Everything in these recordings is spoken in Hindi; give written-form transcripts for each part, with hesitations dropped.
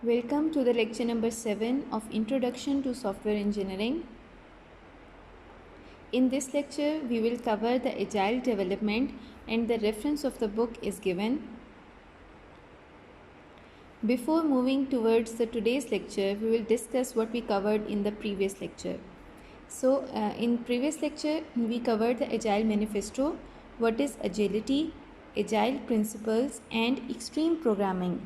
Welcome to the lecture number 7 of Introduction to Software Engineering. In this lecture, we will cover the agile development and the reference of the book is given. Before moving towards the today's lecture, we will discuss what we covered in the previous lecture. So, in previous lecture, we covered the Agile Manifesto, what is agility, agile principles and extreme programming.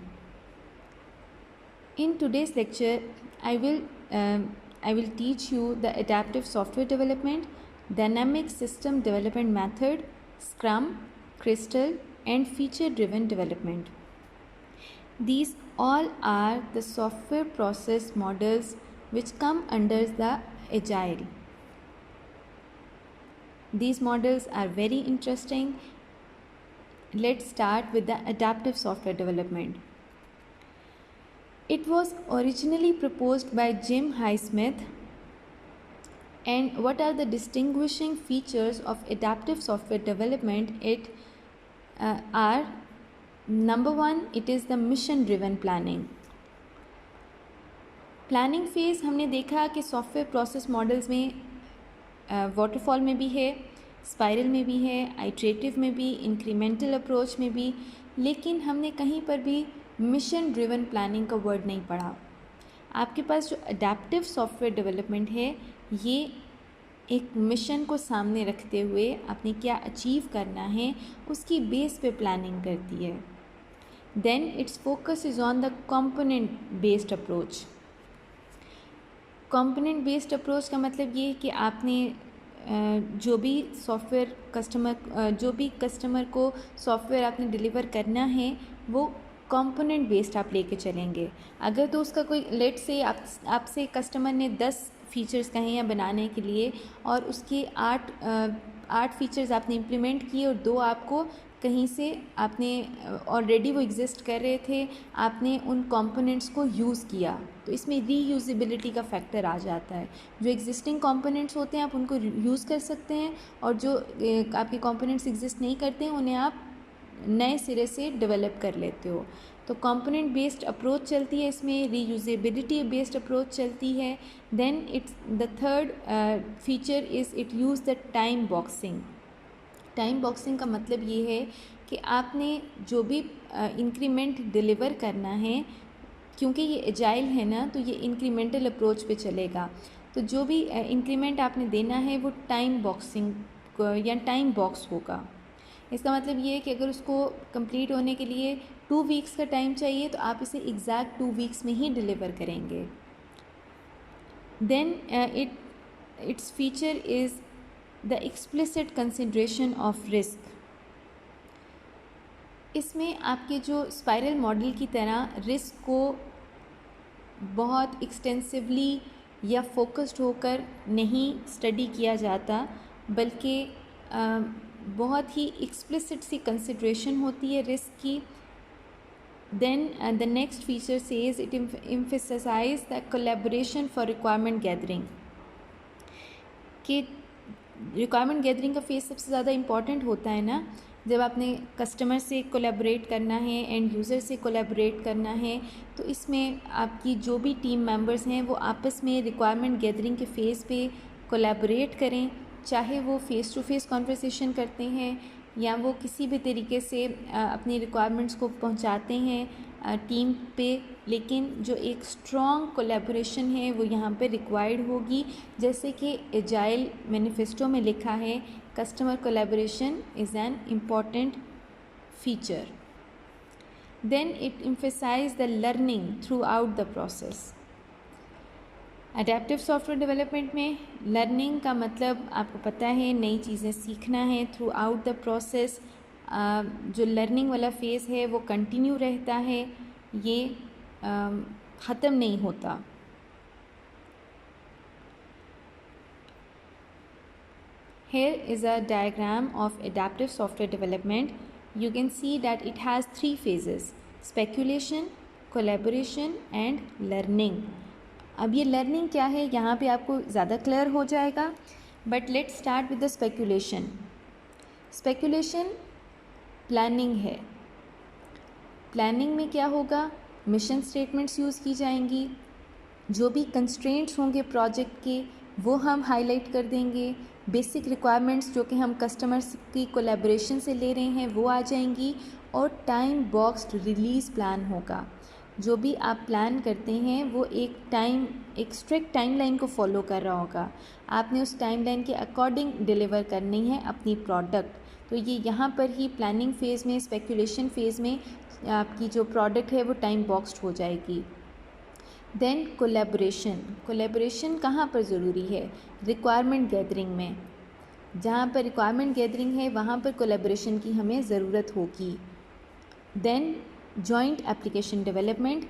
In today's lecture, I will teach you the adaptive software development, dynamic system development method, Scrum, Crystal, and feature-driven development. These all are the software process models which come under the Agile. These models are very interesting. Let's start with the adaptive software development. It was originally proposed by Jim Highsmith. And what are the distinguishing features of adaptive software development? Are number one, it is the mission driven planning. Planning phase हमने देखा कि सॉफ्टवेयर प्रोसेस मॉडल्स में वाटरफॉल में भी है, स्पाइरल में भी है, आइट्रेटिव में भी, इंक्रीमेंटल अप्रोच में भी, लेकिन हमने कहीं पर भी मिशन ड्रिवन प्लानिंग का वर्ड नहीं पढ़ा. आपके पास जो अडेप्टिव सॉफ्टवेयर डेवलपमेंट है, ये एक मिशन को सामने रखते हुए आपने क्या अचीव करना है उसकी बेस पे प्लानिंग करती है. Then it's focus is on the component based approach. Component based approach का मतलब ये है कि आपने जो भी कस्टमर को सॉफ्टवेयर आपने डिलीवर करना है वो कंपोनेंट बेस्ड आप लेके चलेंगे. अगर तो उसका कोई लेट से आपसे कस्टमर ने 10 फीचर्स कहे हैं बनाने के लिए और उसके 8 फीचर्स आपने इम्प्लीमेंट किए और 2 आपको कहीं से आपने ऑलरेडी वो एग्जिस्ट कर रहे थे, आपने उन कंपोनेंट्स को यूज़ किया, तो इसमें रीयूजेबिलिटी का फैक्टर आ जाता है. जो एग्जिस्टिंग कंपोनेंट्स होते हैं आप उनको यूज़ कर सकते हैं और जो आपके कंपोनेंट्स एग्जिस्ट नहीं करते हैं उन्हें आप नए सिरे से डेवलप कर लेते हो. तो कंपोनेंट बेस्ड अप्रोच चलती है, इसमें रीयूजेबिलिटी बेस्ड अप्रोच चलती है. Then it's the third feature is it use the time boxing. Time boxing का मतलब ये है कि आपने जो भी इंक्रीमेंट डिलीवर करना है, क्योंकि ये एजाइल है ना, तो ये इंक्रीमेंटल अप्रोच पे चलेगा. तो जो भी इंक्रीमेंट आपने देना है वो टाइम बॉक्सिंग या टाइम बॉक्स होगा. इसका मतलब ये है कि अगर उसको कंप्लीट होने के लिए 2 वीक्स का टाइम चाहिए तो आप इसे एग्जैक्ट 2 वीक्स में ही डिलीवर करेंगे. Then it's feature is the explicit consideration of risk. इसमें आपके जो स्पाइरल मॉडल की तरह रिस्क को बहुत एक्सटेंसिवली या फोकस्ड होकर नहीं स्टडी किया जाता, बल्कि बहुत ही एक्सप्लिसिट सी कंसिडरेशन होती है रिस्क की. Then the next feature says it emphasize the collaboration for requirement gathering. कि रिक्वायरमेंट गैदरिंग का फेज़ सबसे ज़्यादा इम्पॉर्टेंट होता है ना, जब आपने कस्टमर से कोलैबोरेट करना है, एंड यूज़र से कोलैबोरेट करना है, तो इसमें आपकी जो भी टीम मेंबर्स हैं वो आपस में रिक्वायरमेंट गैदरिंग के फ़ेज़ पे कोलैबोरेट करें, चाहे वो फ़ेस टू फेस कॉन्वर्सेशन करते हैं या वो किसी भी तरीके से अपनी रिक्वायरमेंट्स को पहुंचाते हैं टीम पे, लेकिन जो एक स्ट्रॉन्ग कोलैबोरेशन है वो यहाँ पे रिक्वायर्ड होगी. जैसे कि एजाइल मैनिफेस्टो में लिखा है, customer collaboration is an important feature. Then it emphasize the learning throughout the process. Adaptive software development में लर्निंग का मतलब आपको पता है, नई चीज़ें सीखना है थ्रू आउट द प्रोसेस. जो लर्निंग वाला फेज़ है वो कंटिन्यू रहता है, ये ख़त्म नहीं होता. Here is a diagram of adaptive software development. You can see that it has 3 phases: speculation, collaboration and learning. अब ये लर्निंग क्या है यहाँ पे आपको ज़्यादा क्लियर हो जाएगा, but let's start with the speculation. Speculation planning है. प्लानिंग में क्या होगा मिशन स्टेटमेंट्स यूज़ की जाएंगी, जो भी कंस्ट्रेंट्स होंगे प्रोजेक्ट के वो हम हाईलाइट कर देंगे, बेसिक रिक्वायरमेंट्स जो कि हम कस्टमर्स की कोलैबोरेशन से ले रहे हैं वो आ जाएंगी, और टाइम बॉक्स्ड रिलीज़ प्लान होगा। जो भी आप प्लान करते हैं वो एक स्ट्रिक्ट टाइमलाइन को फॉलो कर रहा होगा, आपने उस टाइमलाइन के अकॉर्डिंग डिलीवर करनी है अपनी प्रोडक्ट। तो ये यहाँ पर ही प्लानिंग फ़ेज़ में, स्पेकुलेशन फ़ेज़ में आपकी जो प्रोडक्ट है वो टाइम बॉक्स्ड हो जाएगी। देन कोलैबोरेशन कहाँ पर ज़रूरी है? रिक्वायरमेंट गैदरिंग में। जहाँ पर रिक्वायरमेंट गैदरिंग है वहाँ पर कोलैबोरेशन की हमें ज़रूरत होगी। Then joint application development.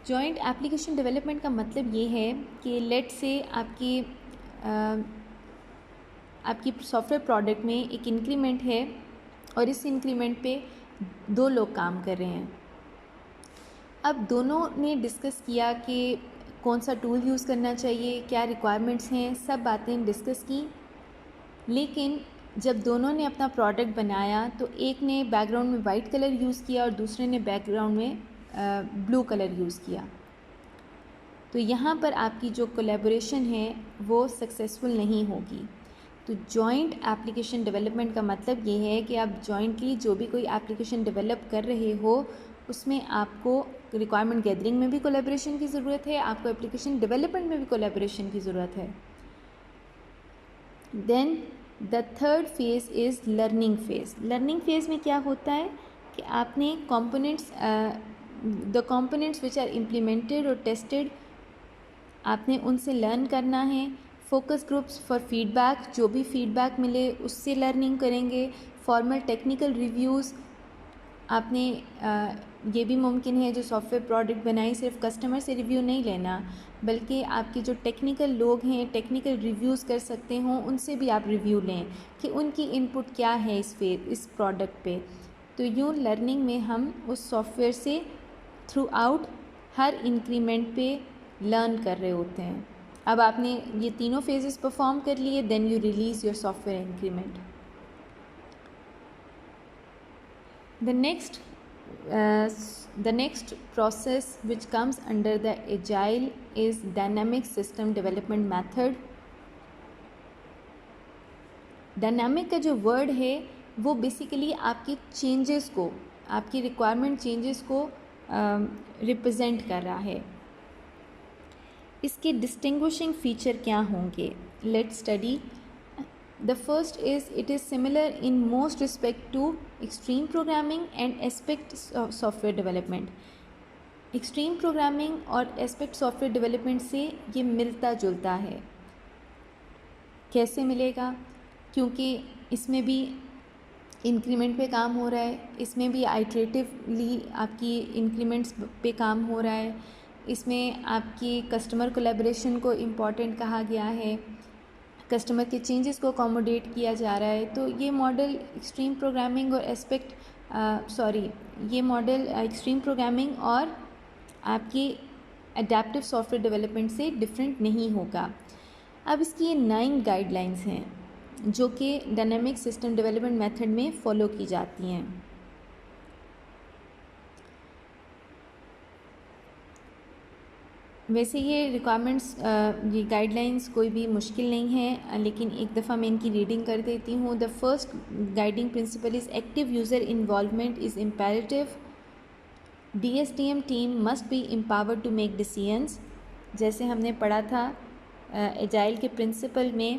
Joint application development का मतलब ये है कि लेट से आपकी सॉफ्टवेयर प्रोडक्ट में एक इंक्रीमेंट है और इस इंक्रीमेंट पे 2 लोग काम कर रहे हैं। अब दोनों ने डिस्कस किया कि कौन सा टूल यूज़ करना चाहिए, क्या रिक्वायरमेंट्स हैं, सब बातें डिस्कस की। लेकिन जब दोनों ने अपना प्रोडक्ट बनाया तो एक ने बैकग्राउंड में वाइट कलर यूज़ किया और दूसरे ने बैकग्राउंड में ब्लू कलर यूज़ किया। तो यहाँ पर आपकी जो कोलैबोरेशन है वो सक्सेसफुल नहीं होगी। तो जॉइंट एप्लीकेशन डेवलपमेंट का मतलब ये है कि आप जॉइंटली जो भी कोई एप्लीकेशन डेवलप कर रहे हो उसमें आपको रिक्वायरमेंट गैदरिंग में भी कोलैबोरेशन की ज़रूरत है, आपको एप्लीकेशन डेवलपमेंट में भी कोलैबोरेशन की ज़रूरत है। Then the third phase is learning phase. Learning phase में क्या होता है कि आपने the components which are implemented और टेस्टेड, आपने उनसे लर्न करना है। फोकस ग्रुप्स फॉर फीडबैक, जो भी फीडबैक मिले उससे लर्निंग करेंगे। फॉर्मल टेक्निकल रिव्यूज़, आपने ये भी मुमकिन है जो सॉफ्टवेयर प्रोडक्ट बनाई सिर्फ कस्टमर से रिव्यू नहीं लेना, बल्कि आपके जो टेक्निकल लोग हैं टेक्निकल रिव्यूज़ कर सकते हों उनसे भी आप रिव्यू लें कि उनकी इनपुट क्या है इस प्रोडक्ट पे। तो यूँ लर्निंग में हम उस सॉफ्टवेयर से थ्रू आउट हर इंक्रीमेंट पे लर्न कर रहे होते हैं। अब आपने ये तीनों फेजेस परफॉर्म कर लिए, then you release your software increment. The next process which comes under the agile is dynamic system development method. Dynamic का जो वर्ड है वो बेसिकली आपके चेंजेस को, आपकी रिक्वायरमेंट चेंजेस को रिप्रेजेंट कर रहा है। इसके डिस्टिंग्विशिंग फीचर क्या होंगे? Let's study. The first is it is similar in most respect to extreme programming and aspect software development. Extreme programming और aspect software development से ये मिलता जुलता है। कैसे मिलेगा? क्योंकि इसमें भी इंक्रीमेंट पे काम हो रहा है, इसमें भी आइटरेटिवली आपकी इंक्रीमेंट्स पे काम हो रहा है, इसमें आपकी कस्टमर कोलैबोरेशन को इम्पॉर्टेंट कहा गया है, कस्टमर के चेंजेस को अकोमोडेट किया जा रहा है। तो ये मॉडल एक्सट्रीम प्रोग्रामिंग और आपकी अडेप्टिव सॉफ्टवेयर डेवलपमेंट से डिफरेंट नहीं होगा। अब इसकी ये 9 गाइडलाइंस हैं जो कि डायनेमिक सिस्टम डेवलपमेंट मेथड में फ़ॉलो की जाती हैं। वैसे ये रिक्वायरमेंट्स, ये गाइडलाइंस कोई भी मुश्किल नहीं है, लेकिन एक दफ़ा मैं इनकी रीडिंग कर देती हूँ। The first guiding principle is active user involvement is imperative. DSDM team must be empowered to make decisions. जैसे हमने पढ़ा था एजाइल के प्रिंसिपल में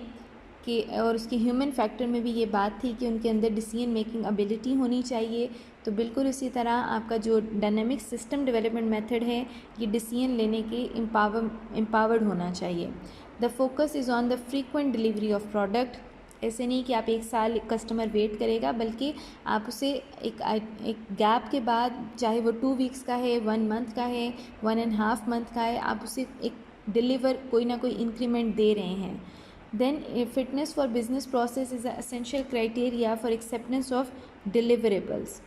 कि, और उसके ह्यूमन फैक्टर में भी ये बात थी कि उनके अंदर डिसीजन मेकिंग एबिलिटी होनी चाहिए। तो बिल्कुल इसी तरह आपका जो डायनेमिक सिस्टम डेवलपमेंट मेथड है ये डिसीजन लेने के एम्पावर्ड होना चाहिए। The focus is on the frequent delivery of product. ऐसे नहीं कि आप 1 साल कस्टमर वेट करेगा, बल्कि आप उसे एक गैप के बाद, चाहे वो 2 वीक्स का है, 1 मंथ का है, 1.5 मंथ का है, आप उसे एक डिलीवर कोई ना कोई इंक्रीमेंट दे रहे हैं। Then fitness for business process is an essential criteria for acceptance of deliverables.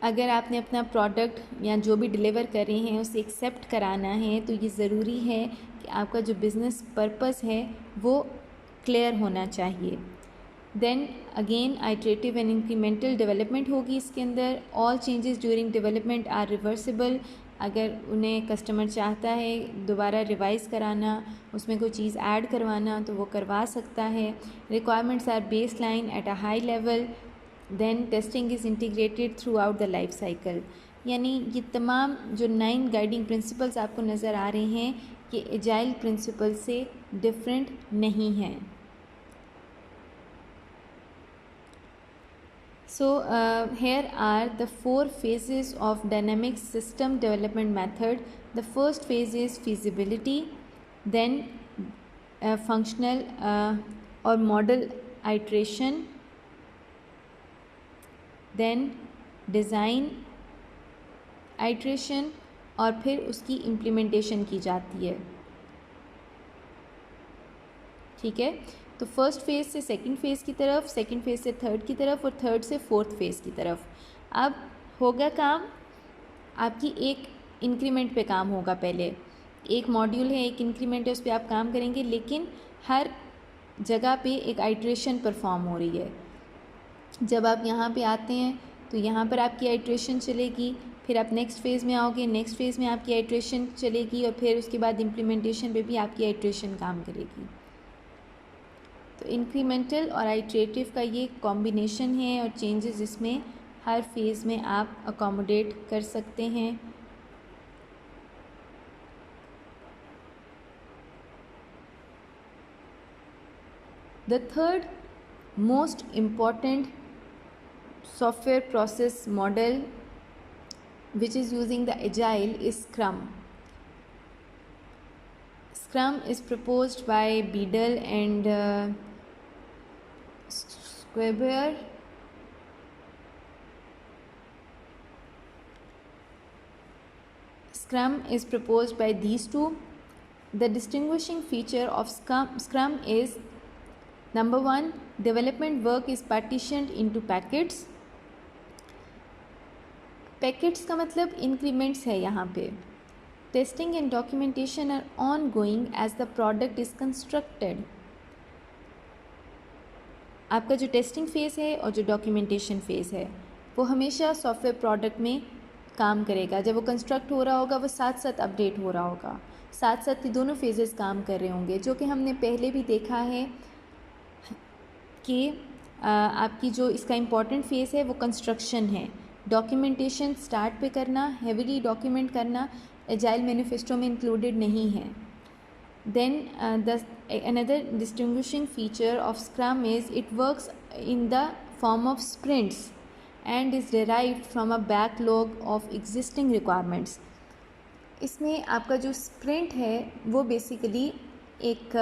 अगर आपने अपना प्रोडक्ट या जो भी डिलीवर कर रहे हैं उसे एक्सेप्ट कराना है तो ये ज़रूरी है कि आपका जो बिज़नेस पर्पस है वो क्लियर होना चाहिए। Then again iterative and incremental development होगी इसके अंदर। All changes during development are reversible. अगर उन्हें कस्टमर चाहता है दोबारा रिवाइज़ कराना, उसमें कोई चीज़ ऐड करवाना, तो वो करवा सकता है। Requirements are baseline at a high level. Then testing is integrated throughout the life cycle. यानी ये तमाम जो 9 गाइडिंग प्रिंसिपल्स आपको नज़र आ रहे हैं ये एजाइल प्रिंसिपल से डिफरेंट नहीं हैं। So here are the 4 phases of dynamic system development method. The first phase is feasibility, then functional or model iteration, then design iteration और फिर उसकी implementation की जाती है। ठीक है, तो फर्स्ट फेज़ से सेकंड फेज़ की तरफ, सेकंड फेज़ से थर्ड की तरफ और थर्ड से फोर्थ फेज़ की तरफ। अब होगा काम आपकी एक इंक्रीमेंट पे काम होगा। पहले एक मॉड्यूल है, एक इंक्रीमेंट है, उस पर आप काम करेंगे, लेकिन हर जगह पे एक आइट्रेशन परफॉर्म हो रही है। जब आप यहाँ पे आते हैं तो यहाँ पर आपकी आइट्रेशन चलेगी, फिर आप नेक्स्ट फेज़ में आओगे, नेक्स्ट फेज़ में आपकी आइट्रेशन चलेगी और फिर उसके बाद इम्प्लीमेंटेशन पे भी आपकी आइट्रेशन काम करेगी। तो इंक्रीमेंटल और आइट्रेटिव का ये कॉम्बिनेशन है और चेंजेस इसमें हर फेज़ में आप अकोमोडेट कर सकते हैं। The third most important software process model which is using the agile is Scrum. Scrum is proposed by Beadle and Square. Scrum is proposed by these two. The distinguishing feature of Scrum is number 1, development work is partitioned into packets. Packets का मतलब इंक्रीमेंट्स है यहाँ पे। Testing and documentation are ongoing as the product is constructed. आपका जो टेस्टिंग फ़ेज़ है और जो डॉक्यूमेंटेशन फ़ेज़ है वो हमेशा सॉफ्टवेयर प्रोडक्ट में काम करेगा। जब वो कंस्ट्रक्ट हो रहा होगा वो साथ साथ अपडेट हो रहा होगा, साथ साथ ये दोनों फेजेस काम कर रहे होंगे, जो कि हमने पहले भी देखा है कि आपकी जो इसका इम्पॉर्टेंट फ़ेज़ है वो कंस्ट्रक्शन है। डॉक्यूमेंटेशन स्टार्ट पे करना, हेविली डॉक्यूमेंट करना एजाइल मैनिफेस्टो में इंक्लूडेड नहीं है। Then another distinguishing feature of scrum is it works in the form of sprints and is derived from a backlog of existing requirements. इसमें आपका जो स्प्रिंट है वो बेसिकली एक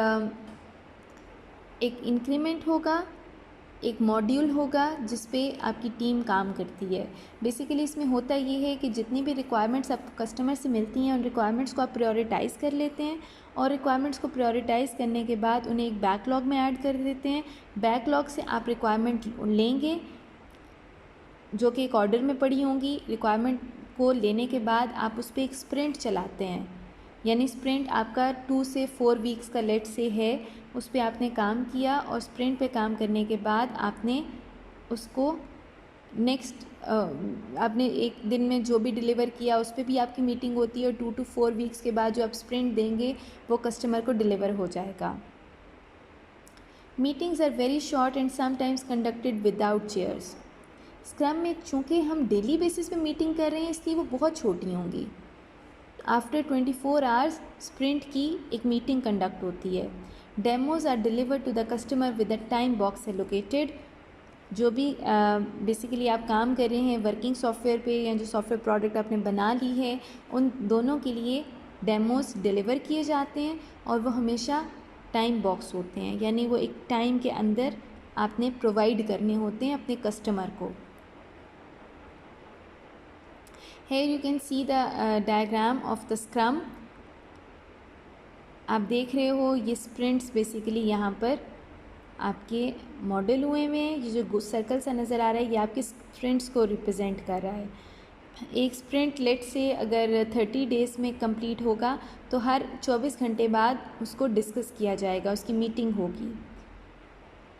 इंक्रीमेंट होगा, एक मॉड्यूल होगा जिस पे आपकी टीम काम करती है। बेसिकली इसमें होता ये है कि जितनी भी रिक्वायरमेंट्स आपको कस्टमर से मिलती हैं उन रिक्वायरमेंट्स को आप प्रायोरिटाइज़ कर लेते हैं और रिक्वायरमेंट्स को प्रायोरिटाइज़ करने के बाद उन्हें एक बैकलॉग में ऐड कर देते हैं। बैकलॉग से आप रिक्वायरमेंट लेंगे जो कि एक ऑर्डर में पड़ी होंगी। रिक्वायरमेंट को लेने के बाद आप उस पर एक स्प्रिंट चलाते हैं, यानी स्प्रिंट आपका 2 से 4 वीक्स का लेट से है, उस पर आपने काम किया और स्प्रिंट पे काम करने के बाद आपने उसको नेक्स्ट आपने एक दिन में जो भी डिलीवर किया उस पर भी आपकी मीटिंग होती है और 2 to 4 वीक्स के बाद जो आप स्प्रिंट देंगे वो कस्टमर को डिलीवर हो जाएगा। Meetings are very short and sometimes conducted without chairs. Scrum में चूँकि हम डेली बेसिस पे मीटिंग कर रहे हैं इसलिए वो बहुत छोटी होंगी। आफ्टर 24 आवर्स स्प्रिंट की एक मीटिंग कंडक्ट होती है। Demos are delivered to the customer with a time box allocated. जो भी बेसिकली आप काम कर रहे हैं वर्किंग सॉफ्टवेयर पे या जो सॉफ्टवेयर प्रोडक्ट आपने बना ली है उन दोनों के लिए डेमोज डिलीवर किए जाते हैं और वो हमेशा टाइम बॉक्स होते हैं, यानी वो एक टाइम के अंदर आपने प्रोवाइड करने होते हैं अपने कस्टमर को। Here you can see the diagram of the scrum। आप देख रहे हो ये स्प्रिंट्स बेसिकली यहाँ पर आपके मॉडल हुए हुए हैं। ये जो सर्कल सा नज़र आ रहा है ये आपके स्प्रिंट्स को रिप्रेजेंट कर रहा है। एक स्प्रिंट लेट से अगर 30 डेज़ में कंप्लीट होगा तो हर 24 घंटे बाद उसको डिस्कस किया जाएगा, उसकी मीटिंग होगी।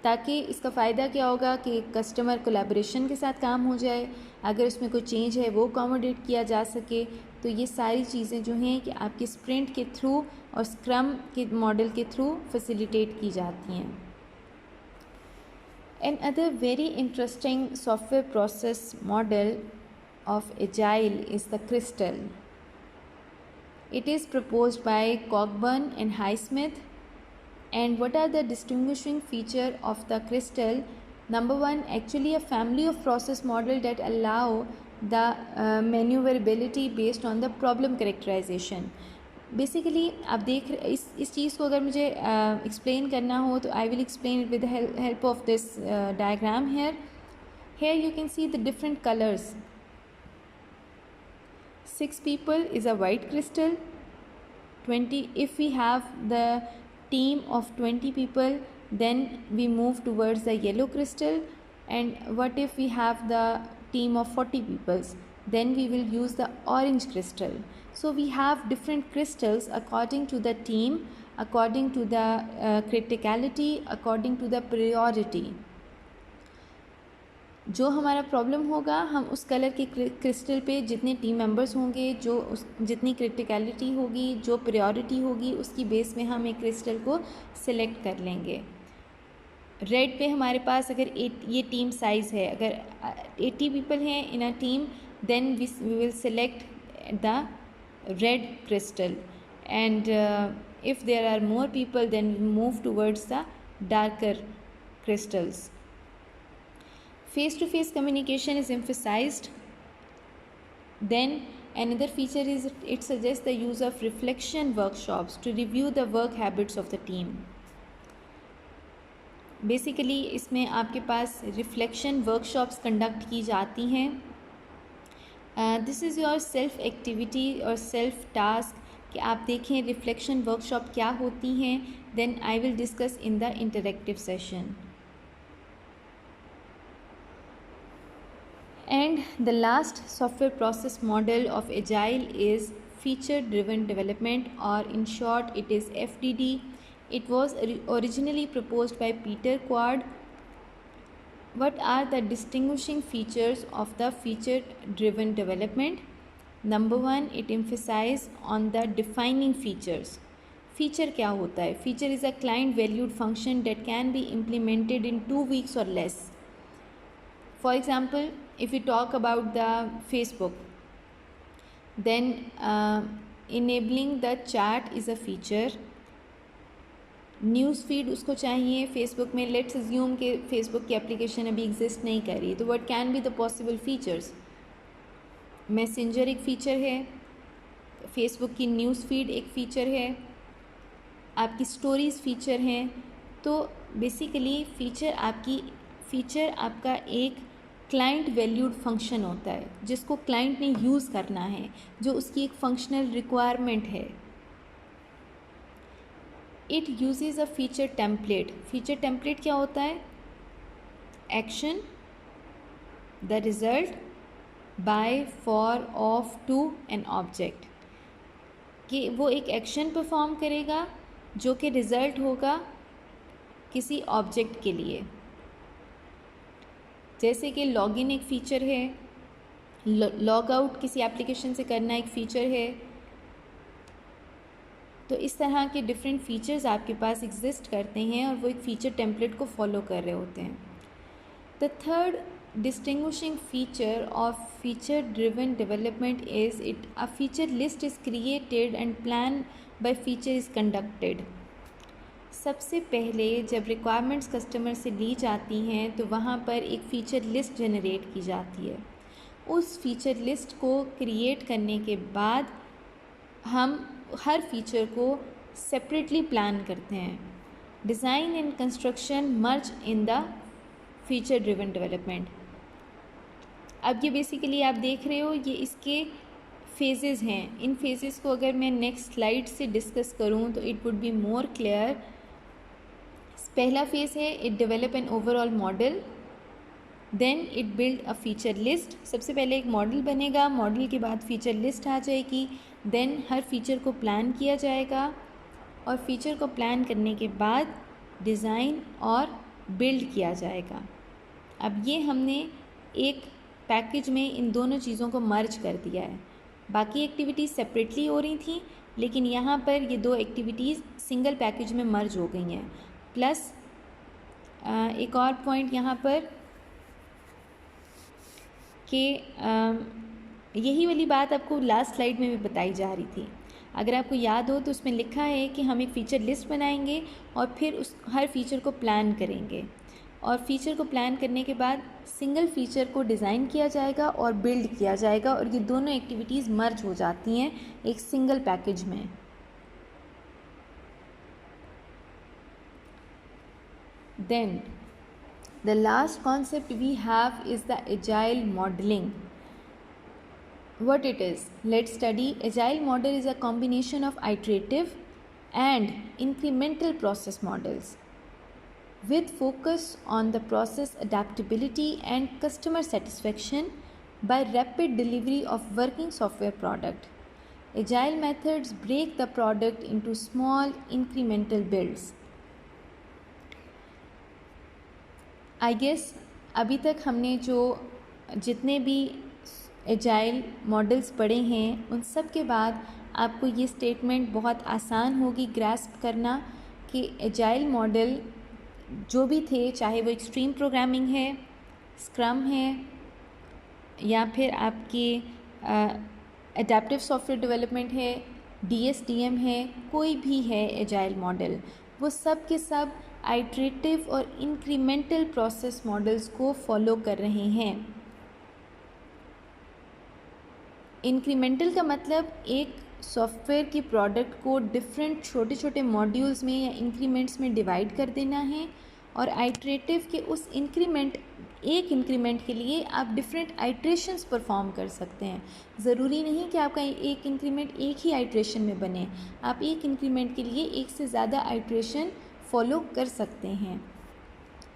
ताकि इसका फ़ायदा क्या होगा कि कस्टमर कोलैबोरेशन के साथ काम हो जाए, अगर उसमें कोई चेंज है वो अकोमोडेट किया जा सके। तो ये सारी चीज़ें जो हैं कि आपके स्प्रिंट के थ्रू और स्क्रम के मॉडल के थ्रू फैसिलिटेट की जाती हैं। Another very interesting software process model of Agile is the Crystal. It is proposed by Cockburn and Highsmith. And what are the distinguishing feature of the Crystal? Number one, actually a family of process model that allow the maneuverability based on the problem characterization. Basically आप देख इस चीज़ को अगर मुझे एक्सप्लेन करना हो तो I will explain it with help of this diagram here you can see the different colors. 6 people is a white crystal. 20, if we have the team of 20 people, then we move towards the yellow crystal. And what if we have the team of 40 people, then we will use the orange crystal. So we have different crystals according to the team, according to the criticality, according to the priority. जो हमारा प्रॉब्लम होगा हम उस कलर के क्रिस्टल पे जितने टीम मेंबर्स होंगे, जितनी क्रिटिकलिटी होगी, जो प्रायोरिटी होगी, उसकी बेस में हम एक क्रिस्टल को सिलेक्ट कर लेंगे। रेड पे हमारे पास अगर ये टीम साइज़ है, अगर 80 पीपल हैं in a team, then we will select the red crystal, and if there are more people then we move towards the darker crystals. Face-to-face communication is emphasized. Then another feature is it suggests the use of reflection workshops to review the work habits of the team. Basically इसमें आपके पास रिफ्लेक्शन वर्कशॉप्स कंडक्ट की जाती हैं. This is your self activity और सेल्फ टास्क कि आप देखें रिफ्लेक्शन वर्कशॉप क्या होती हैं. Then I will discuss in the interactive session. And the last software process model of Agile is feature driven development, or in short it is FDD. It was originally proposed by Peter Quard. What are the distinguishing features of the feature driven development? Number one, it emphasizes on the defining features. Feature क्या होता है? Feature is a client valued function that can be implemented in 2 weeks or less. For example, if we talk about the Facebook, then enabling the chat is a feature. News feed उसको चाहिए फेसबुक में. लेट्स अज्यूम कि फेसबुक की एप्लीकेशन अभी एग्जिस्ट नहीं कर रही, तो what can be the possible features? Messenger एक फ़ीचर है, फेसबुक की न्यूज़ फीड एक फ़ीचर है, आपकी स्टोरीज़ फ़ीचर हैं. तो बेसिकली फ़ीचर आपका एक क्लाइंट वैल्यूड फंक्शन होता है जिसको क्लाइंट ने यूज़ करना है, जो उसकी एक फंक्शनल रिक्वायरमेंट है. It uses a feature template. Feature template क्या होता है? Action, the result, by, for, of, to an object. कि वो एक एक्शन परफॉर्म करेगा जो कि रिज़ल्ट होगा किसी ऑब्जेक्ट के लिए. जैसे कि लॉगिन एक फ़ीचर है, लॉग आउट किसी एप्लीकेशन से करना एक फ़ीचर है. तो इस तरह के डिफरेंट फ़ीचर्स आपके पास एग्जिस्ट करते हैं और वो एक फ़ीचर टेम्पलेट को फॉलो कर रहे होते हैं. The third distinguishing feature of feature driven development is a feature list is created and plan by feature is conducted. सबसे पहले जब रिक्वायरमेंट्स कस्टमर से ली जाती हैं तो वहाँ पर एक फ़ीचर लिस्ट जनरेट की जाती है. उस फीचर लिस्ट को क्रिएट करने के बाद हम हर फीचर को सेपरेटली प्लान करते हैं. Design and construction merge in the feature driven development. अब ये बेसिकली आप देख रहे हो ये इसके फेजेस हैं. इन फेजेस को अगर मैं नेक्स्ट स्लाइड से डिस्कस करूँ तो it would be more clear. पहला फेज़ है it develop an overall model, then it build a feature list. सबसे पहले एक मॉडल बनेगा, मॉडल के बाद फीचर लिस्ट आ जाएगी, देन हर फीचर को प्लान किया जाएगा और फीचर को प्लान करने के बाद डिज़ाइन और बिल्ड किया जाएगा। अब ये हमने एक पैकेज में इन दोनों चीज़ों को मर्ज कर दिया है। बाकी एक्टिविटीज़ सेपरेटली हो रही थी, लेकिन यहाँ पर ये दो एक्टिविटीज़ सिंगल पैकेज में मर्ज हो गई हैं। प्लस एक और पॉइंट यहाँ पर कि यही वाली बात आपको लास्ट स्लाइड में भी बताई जा रही थी। अगर आपको याद हो तो उसमें लिखा है कि हम एक फ़ीचर लिस्ट बनाएंगे और फिर उस हर फीचर को प्लान करेंगे, और फीचर को प्लान करने के बाद सिंगल फीचर को डिज़ाइन किया जाएगा और बिल्ड किया जाएगा, और ये दोनों एक्टिविटीज़ मर्ज हो जाती हैं एक सिंगल पैकेज में। Then the last concept we have is the agile modeling. What it is? Let's study. Agile model is a combination of iterative and incremental process models with focus on the process adaptability and customer satisfaction by rapid delivery of working software product. Agile methods break the product into small incremental builds. I guess अभी तक हमने जो जितने भी एजाइल मॉडल्स पढ़े हैं उन सब के बाद आपको ये स्टेटमेंट बहुत आसान होगी ग्रैस्प करना कि एजाइल मॉडल जो भी थे, चाहे वो एक्सट्रीम प्रोग्रामिंग है, स्क्रम है, या फिर आपके एडेप्टिव सॉफ्टवेयर डेवलपमेंट है, DSDM है, कोई भी है एजाइल मॉडल, वो सब के सब आइट्रेटिव और इंक्रीमेंटल प्रोसेस मॉडल्स को फॉलो कर रहे हैं। इंक्रीमेंटल का मतलब एक सॉफ्टवेयर की प्रोडक्ट को डिफरेंट छोटे छोटे मॉड्यूल्स में या इंक्रीमेंट्स में डिवाइड कर देना है, और आइट्रेटिव के उस एक इंक्रीमेंट के लिए आप डिफरेंट आइट्रेशंस परफॉर्म कर सकते हैं। ज़रूरी नहीं कि आपका एक इंक्रीमेंट एक ही आइट्रेशन में बने, आप एक इंक्रीमेंट के लिए एक से ज़्यादा आइट्रेशन फॉलो कर सकते हैं।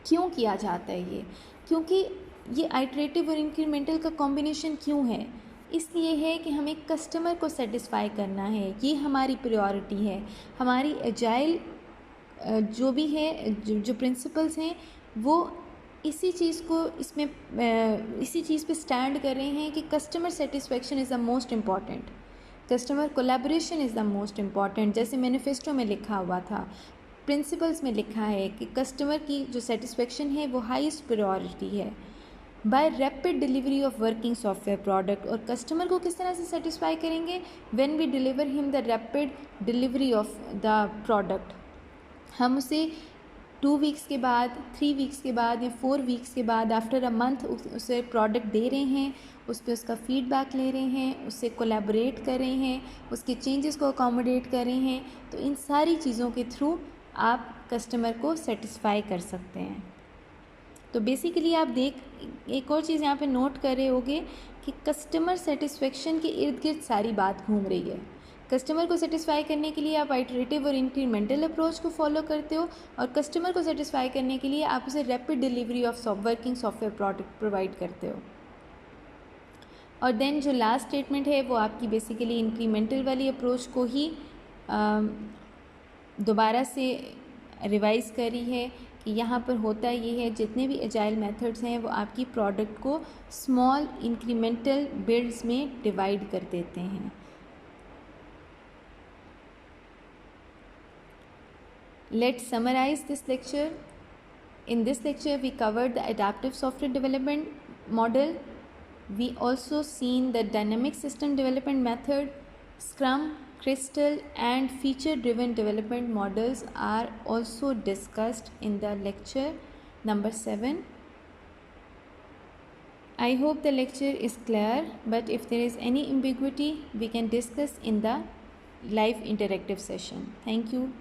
क्यों किया जाता है ये? क्योंकि ये आइट्रेटिव और इंक्रीमेंटल का कॉम्बिनेशन क्यों है? इसलिए है कि हमें कस्टमर को सेटिस्फाई करना है, ये हमारी प्रायोरिटी है। हमारी एजाइल जो भी है, जो प्रिंसिपल्स हैं, वो इसी चीज़ पे स्टैंड कर रहे हैं कि customer satisfaction is the most important, customer collaboration is the most important. जैसे मैनिफेस्टो में लिखा हुआ था, प्रिंसिपल्स में लिखा है कि कस्टमर की जो सेटिस्फेक्शन है वो हाईएस्ट प्रायोरिटी है। By rapid delivery of working software product, और कस्टमर को किस तरह से सेटिस्फाई करेंगे? When we deliver him the rapid delivery of the product. हम उसे 2 वीक्स के बाद, 3 वीक्स के बाद या 4 वीक्स के बाद, आफ्टर अ मंथ उसे प्रोडक्ट दे रहे हैं, उस पर उसका फीडबैक ले रहे हैं, उससे कोलैबोरेट कर रहे हैं, उसके चेंजेस को अकोमोडेट कर रहे हैं। तो इन सारी चीज़ों के थ्रू आप कस्टमर को सेटिस्फाई कर सकते हैं। तो बेसिकली आप एक और चीज़ यहाँ पे नोट कर रहे होगे कि कस्टमर सेटिस्फेक्शन के इर्द गिर्द सारी बात घूम रही है। कस्टमर को सेटिस्फाई करने के लिए आप आइटरेटिव और इंक्रीमेंटल अप्रोच को फॉलो करते हो, और कस्टमर को सेटिस्फाई करने के लिए आप उसे rapid delivery of working software product provide करते हो। और देन जो लास्ट स्टेटमेंट है वो आपकी बेसिकली इंक्रीमेंटल वाली अप्रोच को ही दोबारा से रिवाइज़ करी है कि यहाँ पर होता ये है, जितने भी एजाइल मेथड्स हैं वो आपकी प्रोडक्ट को स्मॉल इंक्रीमेंटल बिल्ड्स में डिवाइड कर देते हैं। Let's summarize this lecture. In this lecture, we covered the adaptive software development model. We also seen the dynamic system development method, Scrum, Crystal, and feature-driven development models are also discussed in the lecture number 7. I hope the lecture is clear, but if there is any ambiguity, we can discuss in the live interactive session. Thank you.